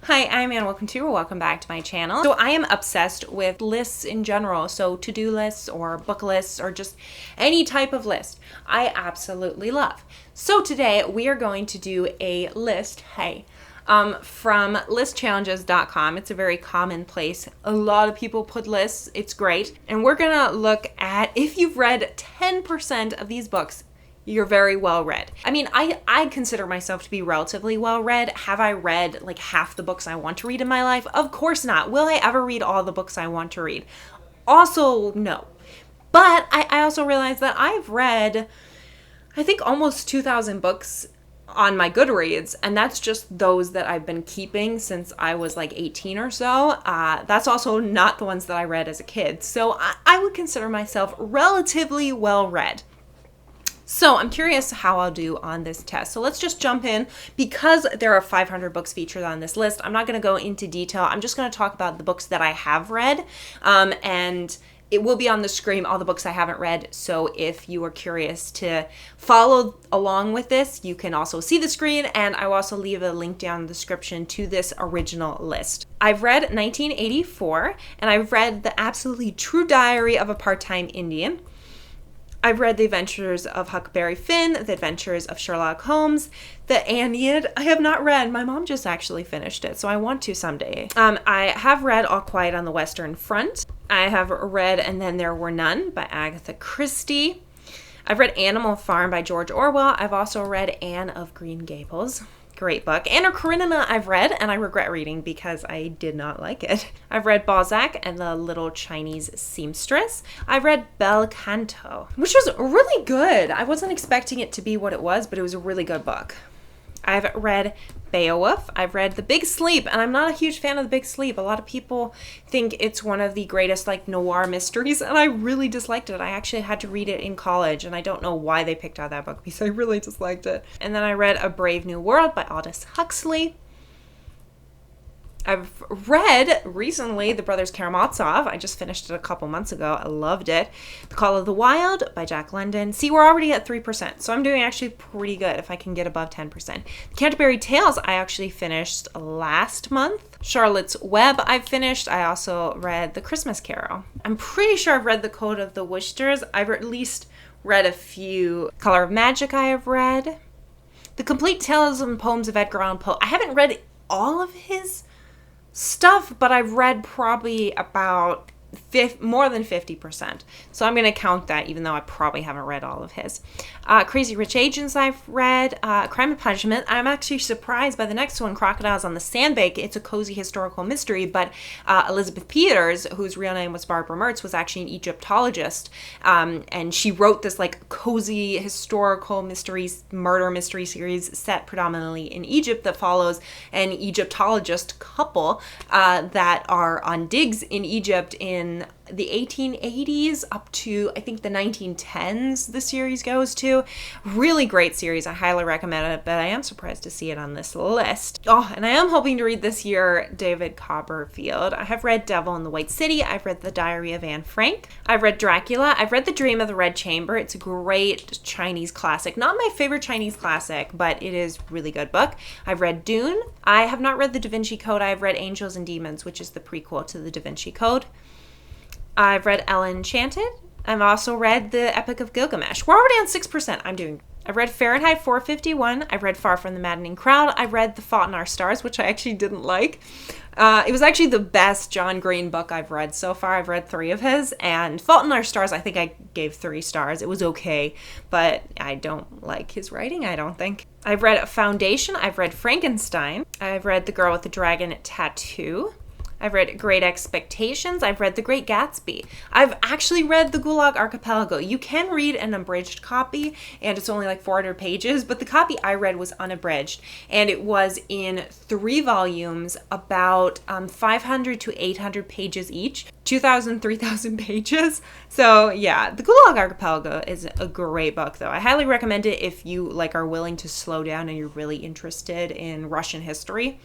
Hi, I'm Anne. Welcome back to my channel. So I am obsessed with lists in general. So to-do lists or book lists or just any type of list. I absolutely love. So today we are going to do a list, from listchallenges.com. It's a very common place. A lot of people put lists. It's great. And we're going to look at if you've read 10% of these books, you're very well read. I mean, I consider myself to be relatively well read. Have I read like half the books I want to read in my life? Of course not. Will I ever read all the books I want to read? Also, no. But I also realize that I've read, I think, almost 2,000 books on my Goodreads, and that's just those that I've been keeping since I was like 18 or so. That's also not the ones that I read as a kid. So I would consider myself relatively well read. So I'm curious how I'll do on this test. So let's just jump in. Because there are 500 books featured on this list, I'm not going to go into detail. I'm just going to talk about the books that I have read, and it will be on the screen, all the books I haven't read. So if you are curious to follow along with this, you can also see the screen, and I will also leave a link down in the description to this original list. I've read 1984, and I've read The Absolutely True Diary of a Part-Time Indian. I've read The Adventures of Huckleberry Finn, The Adventures of Sherlock Holmes, The Aeneid. I have not read. My mom just actually finished it, so I want to someday. I have read All Quiet on the Western Front. I have read And Then There Were None by Agatha Christie. I've read Animal Farm by George Orwell. I've also read Anne of Green Gables. Great book. Anna Karenina I've read, and I regret reading because I did not like it. I've read Balzac and the Little Chinese Seamstress. I've read Bel Canto, which was really good. I wasn't expecting it to be what it was, but it was a really good book. I've read Beowulf. I've read The Big Sleep, and I'm not a huge fan of The Big Sleep. A lot of people think it's one of the greatest noir mysteries, and I really disliked it. I actually had to read it in college, and I don't know why they picked out that book because I really disliked it. And then I read A Brave New World by Aldis Huxley. I've read recently The Brothers Karamazov. I just finished it a couple months ago. I loved it. The Call of the Wild by Jack London. See, we're already at 3%, so I'm doing actually pretty good if I can get above 10%. Canterbury Tales I actually finished last month. Charlotte's Web I've finished. I also read The Christmas Carol. I'm pretty sure I've read The Code of the Woosters. I've at least read a few. Color of Magic I have read. The Complete Tales and Poems of Edgar Allan Poe. I haven't read all of his stuff, but I've read probably about more than 50%. So I'm going to count that, even though I probably haven't read all of his. Crazy Rich Asians I've read. Crime and Punishment. I'm actually surprised by the next one, Crocodiles on the Sandbank. It's a cozy historical mystery, but Elizabeth Peters, whose real name was Barbara Mertz, was actually an Egyptologist, and she wrote this cozy historical murder mystery series set predominantly in Egypt that follows an Egyptologist couple that are on digs in Egypt in the 1880s up to, I think, the 1910s the series goes to. Really great series. I highly recommend it, but I am surprised to see it on this list. Oh, and I am hoping to read this year David Copperfield. I have read Devil in the White City. I've read The Diary of Anne Frank. I've read Dracula. I've read The Dream of the Red Chamber. It's a great Chinese classic. Not my favorite Chinese classic, but it is a really good book. I've read Dune. I have not read The Da Vinci Code. I've read Angels and Demons, which is the prequel to The Da Vinci Code. I've read Ella Enchanted. I've also read The Epic of Gilgamesh. We're already on 6%. I've read Fahrenheit 451. I've read Far from the Maddening Crowd. I've read The Fault in Our Stars, which I actually didn't like. It was actually the best John Green book I've read so far. I've read 3 of his, and Fault in Our Stars, I think I gave 3 stars. It was okay, but I don't like his writing, I don't think. I've read Foundation. I've read Frankenstein. I've read The Girl with the Dragon Tattoo. I've read Great Expectations. I've read The Great Gatsby. I've actually read The Gulag Archipelago. You can read an abridged copy, and it's only 400 pages, but the copy I read was unabridged, and it was in 3 volumes, about 500 to 800 pages each, 2,000, 3,000 pages. So yeah, The Gulag Archipelago is a great book, though. I highly recommend it if you are willing to slow down and you're really interested in Russian history.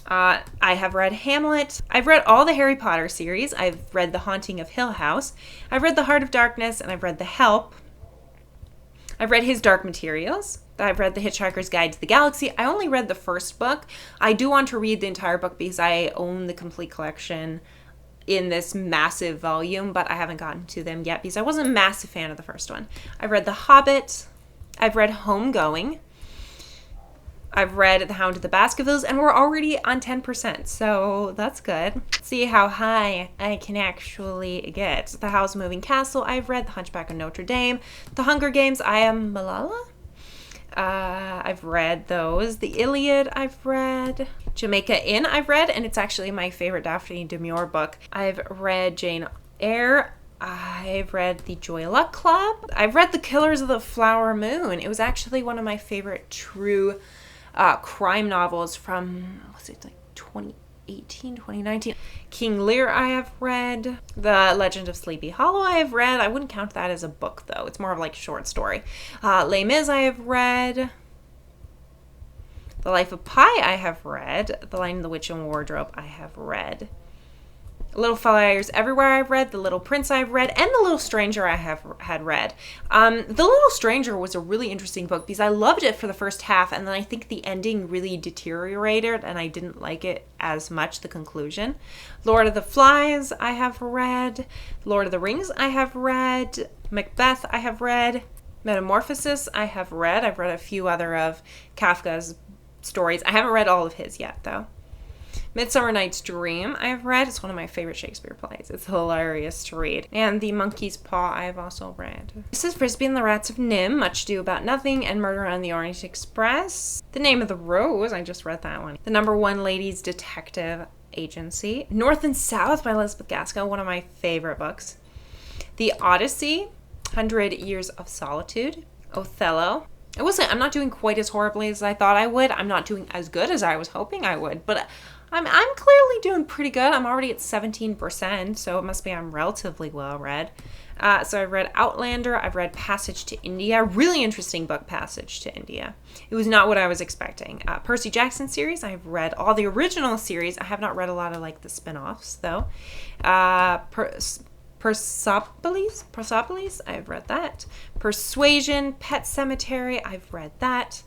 I have read Hamlet. I've read all the Harry Potter series. I've read The Haunting of Hill House. I've read The Heart of Darkness, and I've read The Help. I've read His Dark Materials. I've read The Hitchhiker's Guide to the Galaxy. I only read the first book. I do want to read the entire book because I own the complete collection in this massive volume, but I haven't gotten to them yet because I wasn't a massive fan of the first one. I've read The Hobbit. I've read Homegoing. I've read The Hound of the Baskervilles, and we're already on 10%, so that's good. See how high I can actually get. The Howl's Moving Castle, I've read. The Hunchback of Notre Dame. The Hunger Games, I Am Malala. I've read those. The Iliad, I've read. Jamaica Inn, I've read, and it's actually my favorite Daphne du Maurier book. I've read Jane Eyre. I've read The Joy Luck Club. I've read The Killers of the Flower Moon. It was actually one of my favorite true crime novels from, was it like 2018, 2019? King Lear, I have read. The Legend of Sleepy Hollow, I have read. I wouldn't count that as a book, though. It's more of like a short story. Les Mis, I have read. The Life of Pi, I have read. The Lion, the Witch, and Wardrobe, I have read. Little Fires Everywhere, I've read. The Little Prince, I've read. And The Little Stranger, I had read. The Little Stranger was a really interesting book because I loved it for the first half, and then I think the ending really deteriorated, and I didn't like it as much, the conclusion. Lord of the Flies, I have read. Lord of the Rings, I have read. Macbeth, I have read. Metamorphosis, I have read. I've read a few other of Kafka's stories. I haven't read all of his yet, though. Midsummer Night's Dream, I've read. It's one of my favorite Shakespeare plays. It's hilarious to read. And The Monkey's Paw, I've also read. Mrs. Frisbee and the Rats of Nim, Much Ado About Nothing, and Murder on the Orient Express. The Name of the Rose, I just read that one. The Number One Ladies Detective Agency. North and South by Elizabeth Gaskell, one of my favorite books. The Odyssey, 100 Years of Solitude. Othello. I'm not doing quite as horribly as I thought I would. I'm not doing as good as I was hoping I would, but I'm clearly doing pretty good. I'm already at 17%, so it must be I'm relatively well read. So I've read Outlander. I've read Passage to India. Really interesting book, Passage to India. It was not what I was expecting. Percy Jackson series. I've read all the original series. I have not read a lot of like the spin-offs though. Persepolis, I've read that. Persuasion, Pet Cemetery, I've read that.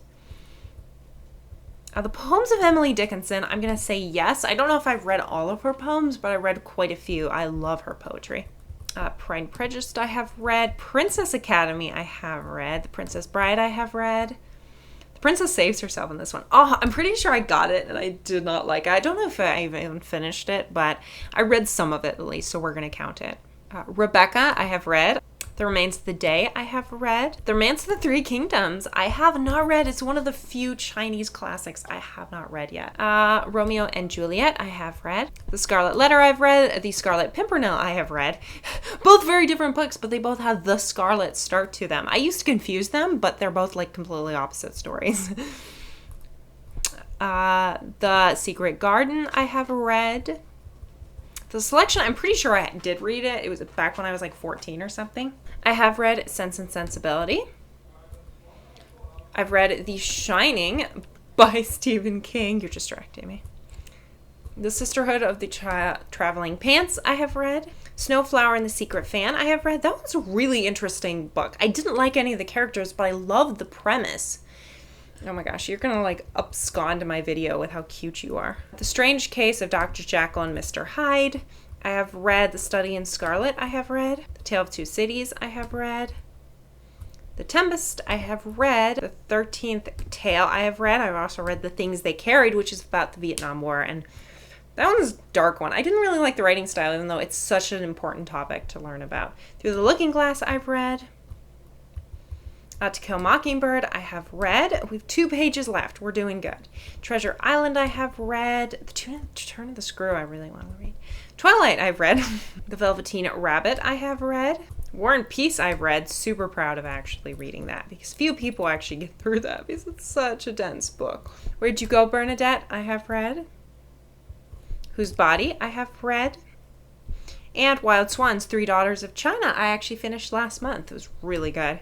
The Poems of Emily Dickinson, I'm going to say yes. I don't know if I've read all of her poems, but I read quite a few. I love her poetry. Pride and Prejudice, I have read. Princess Academy, I have read. The Princess Bride, I have read. The princess saves herself in this one. Oh, I'm pretty sure I got it, and I did not like it. I don't know if I even finished it, but I read some of it at least, so we're going to count it. Rebecca, I have read. The Remains of the Day, I have read. The Romance of the Three Kingdoms, I have not read. It's one of the few Chinese classics I have not read yet. Romeo and Juliet, I have read. The Scarlet Letter, I've read. The Scarlet Pimpernel, I have read. Both very different books, but they both have the Scarlet start to them. I used to confuse them, but they're both like completely opposite stories. The Secret Garden, I have read. The Selection, I'm pretty sure I did read it. It was back when I was like 14 or something. I have read Sense and Sensibility. I've read The Shining by Stephen King. You're distracting me. The Sisterhood of the Traveling Pants, I have read. Snowflower and the Secret Fan, I have read. That one's a really interesting book. I didn't like any of the characters, but I loved the premise. Oh my gosh, you're gonna like abscond my video with how cute you are. The Strange Case of Dr. Jekyll and Mr. Hyde. I have read The Study in Scarlet, I have read. The Tale of Two Cities, I have read. The Tempest, I have read. The 13th Tale, I have read. I've also read The Things They Carried, which is about the Vietnam War, and that one's a dark one. I didn't really like the writing style, even though it's such an important topic to learn about. Through the Looking Glass, I've read. To Kill a Mockingbird, I have read. We have 2 pages left. We're doing good. Treasure Island, I have read. The Turn of the Screw, I really want to read. Twilight, I've read. The Velveteen Rabbit, I have read. War and Peace, I've read. Super proud of actually reading that because few people actually get through that because it's such a dense book. Where'd You Go, Bernadette, I have read. Whose Body, I have read. And Wild Swans, 3 Daughters of China, I actually finished last month. It was really good.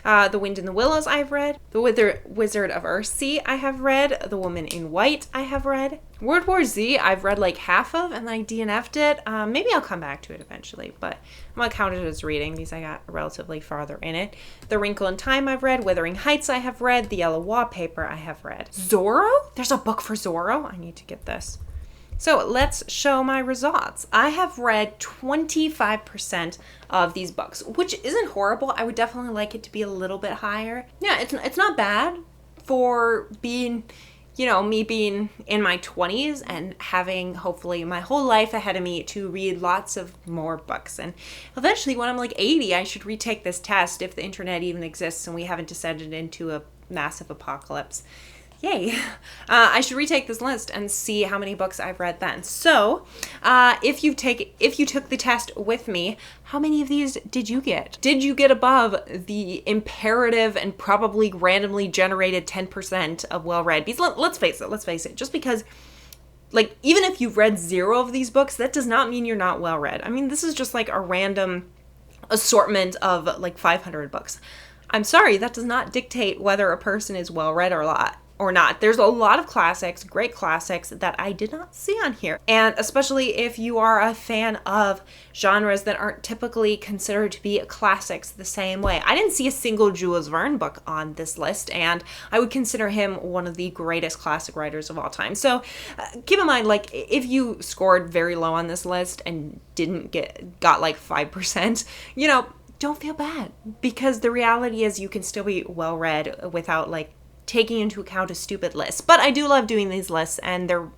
The Wind in the Willows I have read. The Wizard of Earthsea I have read. The Woman in White I have read. World War Z I've read like half of and I DNF'd it. Maybe I'll come back to it eventually, but I'm going to count it as reading because I got relatively farther in it. The Wrinkle in Time I've read. Wuthering Heights I have read. The Yellow Wallpaper I have read. Zorro? There's a book for Zorro? I need to get this. So let's show my results. I have read 25% of these books, which isn't horrible. I would definitely like it to be a little bit higher. Yeah, it's not bad for being, you know, me being in my 20s and having hopefully my whole life ahead of me to read lots of more books. And eventually when I'm like 80, I should retake this test if the internet even exists and we haven't descended into a massive apocalypse. Yay. I should retake this list and see how many books I've read then. So, if you took the test with me, how many of these did you get? Did you get above the imperative and probably randomly generated 10% of well-read? Because let's face it, just because, like, even if you've read 0 of these books, that does not mean you're not well-read. I mean, this is just like a random assortment of like 500 books. I'm sorry, that does not dictate whether a person is well-read or not. There's a lot of classics, great classics, that I did not see on here. And especially if you are a fan of genres that aren't typically considered to be classics the same way. I didn't see a single Jules Verne book on this list, and I would consider him one of the greatest classic writers of all time. So keep in mind, like, if you scored very low on this list and got like 5%, you know, don't feel bad, because the reality is you can still be well read without like taking into account a stupid list. But I do love doing these lists, and they're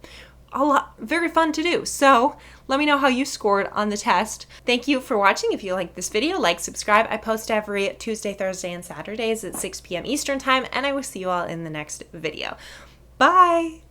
very fun to do. So let me know how you scored on the test. Thank you for watching. If you like this video, like, subscribe. I post every Tuesday, Thursday, and Saturdays at 6 p.m. Eastern time, and I will see you all in the next video. Bye!